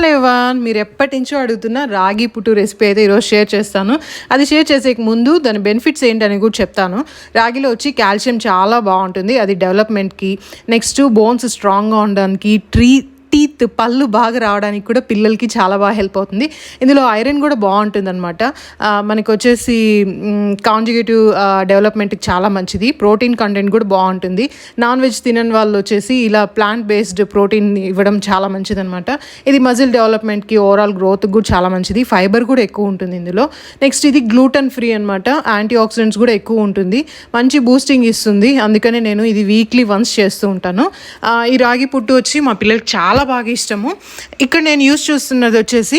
Hello ఎవ్వన్, మీరు ఎప్పటి నుంచో అడుగుతున్న రాగి పుట్టు రెసిపీ అయితే ఈరోజు షేర్ చేస్తాను. అది షేర్ చేసే ముందు దాని బెనిఫిట్స్ ఏంటని కూడా చెప్తాను. రాగిలో వచ్చి కాల్షియం చాలా బాగుంటుంది, అది డెవలప్మెంట్కి. నెక్స్ట్ బోన్స్ స్ట్రాంగ్గా ఉండడానికి, టీత్ పళ్ళు బాగా రావడానికి కూడా పిల్లలకి చాలా బాగా హెల్ప్ అవుతుంది. ఇందులో ఐరన్ కూడా బాగుంటుంది అనమాట. మనకు వచ్చేసి కాంజుగేటివ్ డెవలప్మెంట్కి చాలా మంచిది. ప్రోటీన్ కంటెంట్ కూడా బాగుంటుంది. నాన్ వెజ్ తినని వాళ్ళు వచ్చేసి ఇలా ప్లాంట్ బేస్డ్ ప్రోటీన్ ఇవ్వడం చాలా మంచిది అనమాట. ఇది మజిల్ డెవలప్మెంట్కి, ఓవరాల్ గ్రోత్కి కూడా చాలా మంచిది. ఫైబర్ కూడా ఎక్కువ ఉంటుంది ఇందులో. నెక్స్ట్ ఇది గ్లూటన్ ఫ్రీ అనమాట. యాంటీ ఆక్సిడెంట్స్ కూడా ఎక్కువ ఉంటుంది, మంచి బూస్టింగ్ ఇస్తుంది. అందుకనే నేను ఇది వీక్లీ వన్స్ చేస్తూ ఉంటాను. ఈ రాగి పుట్టు వచ్చి మా పిల్లలకి చాలా బాగా ఇష్టము. ఇక్కడ నేను యూస్ చూస్తున్నది వచ్చేసి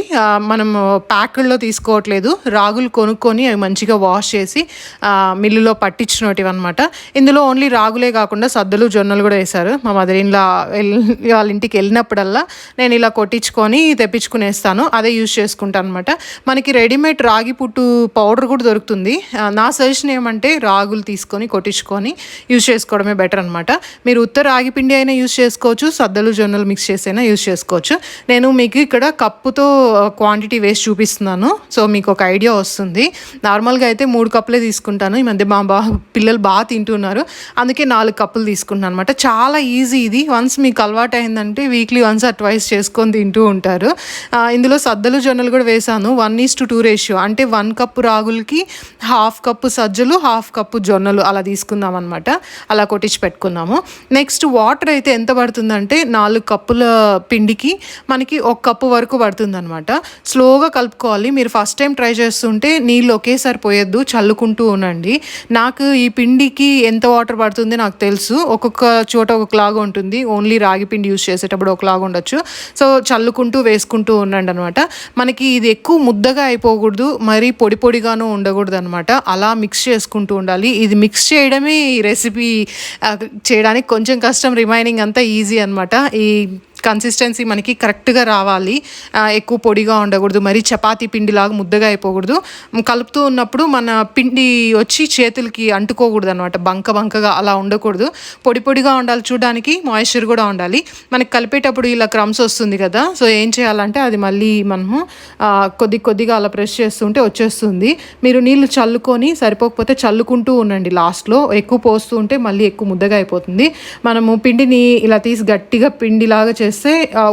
మనం ప్యాకుల్లో తీసుకోవట్లేదు, రాగులు కొనుక్కొని అవి మంచిగా వాష్ చేసి మిల్లులో పట్టించినటివి అనమాట. ఇందులో ఓన్లీ రాగులే కాకుండా సద్దలు, జొన్నలు కూడా వేశారు. మా మదర్ ఇన్లా వాళ్ళ ఇంటికి వెళ్ళినప్పుడల్లా నేను ఇలా కొట్టించుకొని తెప్పించుకునేస్తాను, అదే యూస్ చేసుకుంటాను అనమాట. మనకి రెడీమేడ్ రాగి పుట్టు పౌడర్ కూడా దొరుకుతుంది. నా సజెషన్ ఏమంటే రాగులు తీసుకొని కొట్టించుకొని యూస్ చేసుకోవడమే బెటర్ అనమాట. మీరు ఉత్త రాగి పిండి అయినా యూస్ చేసుకోవచ్చు, సద్దలు, జొన్నలు మిక్స్ చేసి యూస్ చేసుకోవచ్చు. నేను మీకు ఇక్కడ కప్పుతో క్వాంటిటీ వేసి చూపిస్తున్నాను, సో మీకు ఒక ఐడియా వస్తుంది. నార్మల్గా అయితే 3 కప్పులే తీసుకుంటాను. ఈ మధ్య మా పిల్లలు బాగా తింటున్నారు, అందుకే 4 కప్పులు తీసుకుంటున్నాను అనమాట. చాలా ఈజీ ఇది. వన్స్ మీకు అలవాటు అయిందంటే వీక్లీ వన్స్ ఆర్ ట్వైస్ చేసుకొని తింటూ ఉంటారు. ఇందులో సద్దలు, జొన్నలు కూడా వేసాను. 1:2 రేషియో, అంటే 1 కప్పు రాగులకి 1/2 కప్పు సజ్జలు, 1/2 కప్పు జొన్నలు అలా తీసుకుందాం అనమాట. అలా కొట్టించి పెట్టుకున్నాము. నెక్స్ట్ వాటర్ అయితే ఎంత పడుతుందంటే 4 కప్పుల పిండికి మనకి 1 కప్పు వరకు పడుతుంది అనమాట. స్లోగా కలుపుకోవాలి. మీరు ఫస్ట్ టైం ట్రై చేస్తుంటే నీళ్ళు ఒకేసారి పోయొద్దు, చల్లుకుంటూ ఉండండి. నాకు ఈ పిండికి ఎంత వాటర్ పడుతుంది నాకు తెలుసు. ఒక్కొక్క చోట ఒకలాగా ఉంటుంది. ఓన్లీ రాగి పిండి యూస్ చేసేటప్పుడు ఒకలాగా ఉండొచ్చు. సో చల్లుకుంటూ వేసుకుంటూ ఉండండి అనమాట. మనకి ఇది ఎక్కువ ముద్దగా అయిపోకూడదు, మరీ పొడి పొడిగాను ఉండకూడదు అనమాట. అలా మిక్స్ చేసుకుంటూ ఉండాలి. ఇది మిక్స్ చేయడమే ఈ రెసిపీ చేయడానికి కొంచెం కష్టం, రిమైనింగ్ అంతా ఈజీ అనమాట. ఈ కన్సిస్టెన్సీ మనకి కరెక్ట్గా రావాలి. ఎక్కువ పొడిగా ఉండకూడదు, మరి చపాతీ పిండిలాగా ముద్దగా అయిపోకూడదు. కలుపుతూ ఉన్నప్పుడు మన పిండి వచ్చి చేతులకి అంటుకోకూడదు అనమాట, బంకగా అలా ఉండకూడదు. పొడి పొడిగా ఉండాలి, చూడడానికి మాయిశ్చర్ కూడా ఉండాలి. మనకి కలిపేటప్పుడు ఇలా క్రమ్స్ వస్తుంది కదా, సో ఏం చేయాలంటే అది మళ్ళీ మనము కొద్దిగా అలా ప్రెస్ చేస్తుంటే వచ్చేస్తుంది. మీరు నీళ్ళు చల్లుకొని, సరిపోకపోతే చల్లుకుంటూ ఉండండి. లాస్ట్లో ఎక్కువ పోస్తూ ఉంటే మళ్ళీ ఎక్కువ ముద్దగా అయిపోతుంది. మనము పిండిని ఇలా తీసి గట్టిగా పిండిలాగా చేస్తే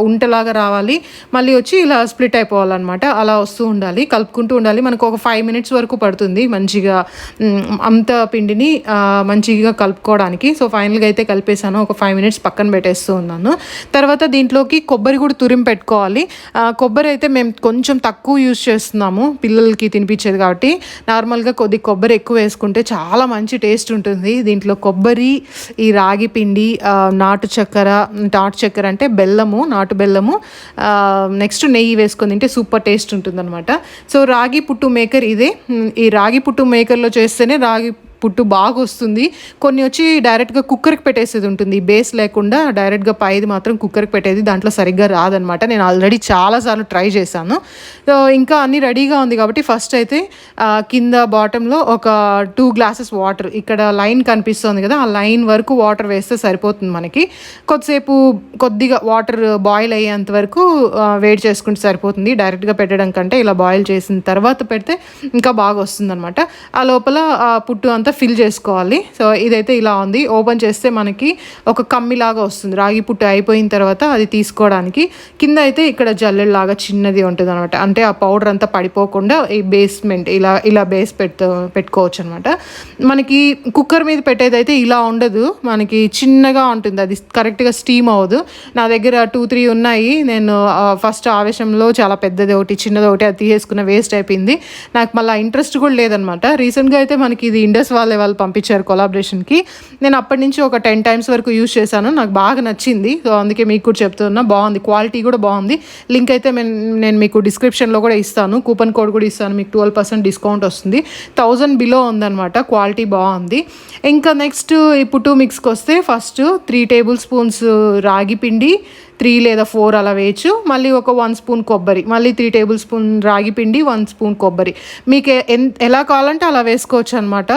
ఉంటలాగా రావాలి, మళ్ళీ వచ్చి ఇలా స్ప్లిట్ అయిపోవాలన్నమాట. అలా వస్తూ ఉండాలి, కలుపుకుంటూ ఉండాలి. మనకు ఒక 5 మినిట్స్ వరకు పడుతుంది మంచిగా అంత పిండిని మంచిగా కలుపుకోవడానికి. సో ఫైనల్గా అయితే కలిపేసాను. ఒక 5 మినిట్స్ పక్కన పెట్టేస్తూ ఉన్నాను. తర్వాత దీంట్లోకి కొబ్బరి కూడా తురిమి పెట్టుకోవాలి. కొబ్బరి అయితే మేము కొంచెం తక్కువ యూస్ చేస్తున్నాము, పిల్లలకి తినిపించేది కాబట్టి. నార్మల్గా కొబ్బరి ఎక్కువ వేసుకుంటే చాలా మంచి టేస్ట్ ఉంటుంది. దీంట్లో కొబ్బరి, ఈ రాగి పిండి, నాటు చక్కెర అంటే బెల్లము, నాటు బెల్లము, నెక్స్ట్ నెయ్యి వేసుకొని తింటే సూపర్ టేస్ట్ ఉంటుందన్నమాట. సో రాగి పుట్టు మేకర్ ఇదే. ఈ రాగి పుట్టు మేకర్లో చేస్తేనే రాగి పుట్టు బాగా వస్తుంది. కొన్ని వచ్చి డైరెక్ట్గా కుక్కర్కి పెట్టేసేది ఉంటుంది, బేస్ లేకుండా డైరెక్ట్గా పైది మాత్రం కుక్కర్కి పెట్టేది, దాంట్లో సరిగ్గా రాదనమాట. నేను ఆల్రెడీ చాలాసార్లు ట్రై చేశాను. సో ఇంకా అన్నీ రెడీగా ఉంది కాబట్టి ఫస్ట్ అయితే కింద బాటంలో ఒక 2 గ్లాసెస్ వాటర్, ఇక్కడ లైన్ కనిపిస్తుంది కదా, ఆ లైన్ వరకు వాటర్ వేస్తే సరిపోతుంది మనకి. కొద్దిగా వాటర్ బాయిల్ అయ్యేంత వరకు వేడి చేసుకుంటే సరిపోతుంది. డైరెక్ట్గా పెట్టడం కంటే ఇలా బాయిల్ చేసిన తర్వాత పెడితే ఇంకా బాగా వస్తుంది అనమాట. ఆ లోపల పుట్టు అంతా ఫిల్ చేసుకోవాలి. సో ఇదైతే ఇలా ఉంది. ఓపెన్ చేస్తే మనకి ఒక కమ్మిలాగా వస్తుంది. రాగి పుట్టు అయిపోయిన తర్వాత అది తీసుకోవడానికి కింద అయితే ఇక్కడ జల్లెడలాగా చిన్నది ఉంటుంది అనమాట. అంటే ఆ పౌడర్ అంతా పడిపోకుండా ఈ బేస్మెంట్ ఇలా బేస్ పెట్టుకోవచ్చు అనమాట. మనకి కుక్కర్ మీద పెట్టేదైతే ఇలా ఉండదు, మనకి చిన్నగా ఉంటుంది, అది కరెక్ట్గా స్టీమ్ అవ్వదు. నా దగ్గర 2-3 ఉన్నాయి. నేను ఫస్ట్ ఆవేశంలో చాలా పెద్దది ఒకటి, చిన్నది ఒకటి, అది తీసేసుకున్న, వేస్ట్ అయిపోయింది. నాకు మళ్ళీ ఇంట్రెస్ట్ కూడా లేదనమాట. రీసెంట్గా అయితే మనకి ఇది ఇండస్ వాళ్ళు పంపించారు కొలాబరేషన్కి. నేను అప్పటి నుంచి ఒక 10 టైమ్స్ వరకు యూజ్ చేశాను, నాకు బాగా నచ్చింది. సో అందుకే మీకు కూడా చెప్తున్నా, బాగుంది, క్వాలిటీ కూడా బాగుంది. లింక్ అయితే నేను మీకు డిస్క్రిప్షన్లో కూడా ఇస్తాను, కూపన్ కోడ్ కూడా ఇస్తాను, మీకు 12% డిస్కౌంట్ వస్తుంది. 1000 బిలో ఉందన్నమాట, క్వాలిటీ బాగుంది. ఇంకా నెక్స్ట్ ఈ పుట్టు మిక్స్కి వస్తే ఫస్ట్ 3 టేబుల్ స్పూన్స్ రాగి పిండి, 3 లేదా 4 అలా వేయచ్చు. మళ్ళీ ఒక 1 స్పూన్ కొబ్బరి, మళ్ళీ 3 టేబుల్ స్పూన్ రాగి పిండి, 1 స్పూన్ కొబ్బరి. మీకు ఎలా కావాలంటే అలా వేసుకోవచ్చు అనమాట.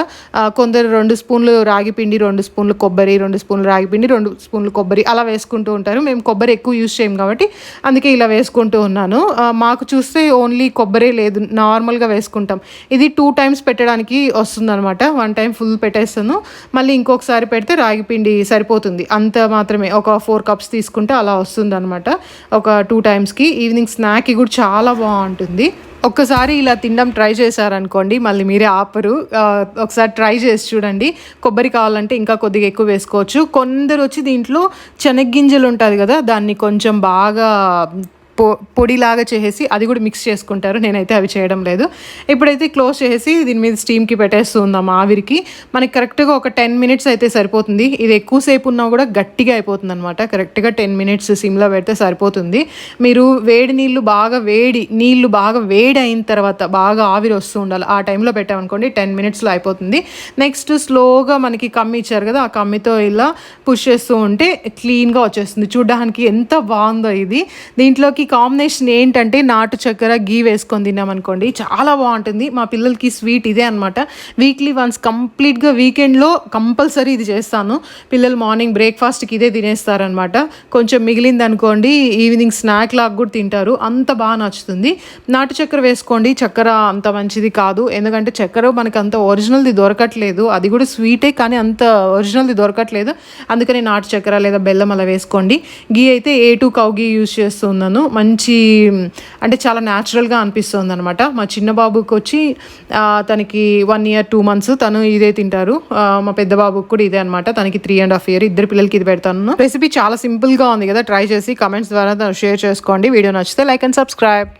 కొందరు 2 స్పూన్లు రాగి పిండి, 2 స్పూన్లు కొబ్బరి, 2 స్పూన్లు రాగి పిండి, 2 స్పూన్లు కొబ్బరి అలా వేసుకుంటూ ఉంటారు. మేము కొబ్బరి ఎక్కువ యూజ్ చేయం కాబట్టి అందుకే ఇలా వేసుకుంటూ ఉన్నాను. మాకు చూస్తే ఓన్లీ కొబ్బరే లేదు, నార్మల్గా వేసుకుంటాం. ఇది 2 టైమ్స్ పెట్టడానికి వస్తుందన్నమాట. 1 టైం ఫుల్ పెట్టేస్తాను, మళ్ళీ ఇంకొకసారి పెడితే రాగి పిండి సరిపోతుంది. అంత మాత్రమే, ఒక 4 కప్స్ తీసుకుంటే అలా వస్తుంది అనమాట ఒక 2 టైమ్స్కి. ఈవినింగ్ స్నాక్కి కూడా చాలా బాగుంటుంది. ఒక్కసారి ఇలా తినడం ట్రై చేశారనుకోండి మళ్ళీ మీరే ఆపరు. ఒకసారి ట్రై చేసి చూడండి. కొబ్బరి కావాలంటే ఇంకా కొద్దిగా ఎక్కువ వేసుకోవచ్చు. కొందరు వచ్చి దీంట్లో శనగ్గింజలు ఉంటుంది కదా, దాన్ని కొంచెం బాగా పొడిలాగా చేసేసి అది కూడా మిక్స్ చేసుకుంటారు. నేనైతే అవి చేయడం లేదు. ఇప్పుడైతే క్లోజ్ చేసి దీని మీద స్టీమ్కి పెట్టేస్తూ ఉందాం ఆవిరికి. మనకి కరెక్ట్గా ఒక 10 మినిట్స్ అయితే సరిపోతుంది. ఇది ఎక్కువసేపు ఉన్నా కూడా గట్టిగా అయిపోతుంది అనమాట. కరెక్ట్గా 10 మినిట్స్ సిమ్లో పెడితే సరిపోతుంది. మీరు నీళ్ళు బాగా వేడి అయిన తర్వాత బాగా ఆవిరి వస్తూ ఉండాలి. ఆ టైంలో పెట్టామనుకోండి 10 మినిట్స్లో అయిపోతుంది. నెక్స్ట్ స్లోగా మనకి కమ్మి ఇచ్చారు కదా, ఆ కమ్మితో ఇలా పుష్ చేస్తూ ఉంటే క్లీన్గా వచ్చేస్తుంది. చూడడానికి ఎంత బాగుందో ఇది. దీంట్లోకి కాంబినేషన్ ఏంటంటే నాటు చక్కెర, గీ వేసుకొని తిన్నామనుకోండి చాలా బాగుంటుంది. మా పిల్లలకి స్వీట్ ఇదే అనమాట. వీక్లీ వన్స్ కంప్లీట్గా వీకెండ్లో కంపల్సరీ ఇది చేస్తాను. పిల్లలు మార్నింగ్ బ్రేక్ఫాస్ట్కి ఇదే తినేస్తారనమాట. కొంచెం మిగిలింది అనుకోండి ఈవినింగ్ స్నాక్ లాగా కూడా తింటారు. అంత బాగా నచ్చుతుంది. నాటు చక్కెర వేసుకోండి. చక్కెర అంత మంచిది కాదు, ఎందుకంటే చక్కెర మనకు అంత ఒరిజినల్ది దొరకట్లేదు. అది కూడా స్వీటే కానీ అంత ఒరిజినల్ది దొరకట్లేదు. అందుకని నాటు చక్కెర లేదా బెల్లం అలా వేసుకోండి. గీ అయితే A2 కౌ గీ యూజ్ చేస్తున్నాను. మంచి అంటే చాలా న్యాచురల్గా అనిపిస్తుంది అనమాట. మా చిన్న బాబుకి వచ్చి తనకి 1 year 2 months తను ఇదే తింటారు. మా పెద్ద బాబుకి కూడా ఇదే అనమాట. తనకి 3.5 years. ఇద్దరు పిల్లలకి ఇది పెడతాను. రెసిపీ చాలా సింపుల్గా ఉంది కదా, ట్రై చేసి కమెంట్స్ ద్వారా షేర్ చేసుకోండి. వీడియో నచ్చితే లైక్ అండ్ సబ్స్క్రైబ్.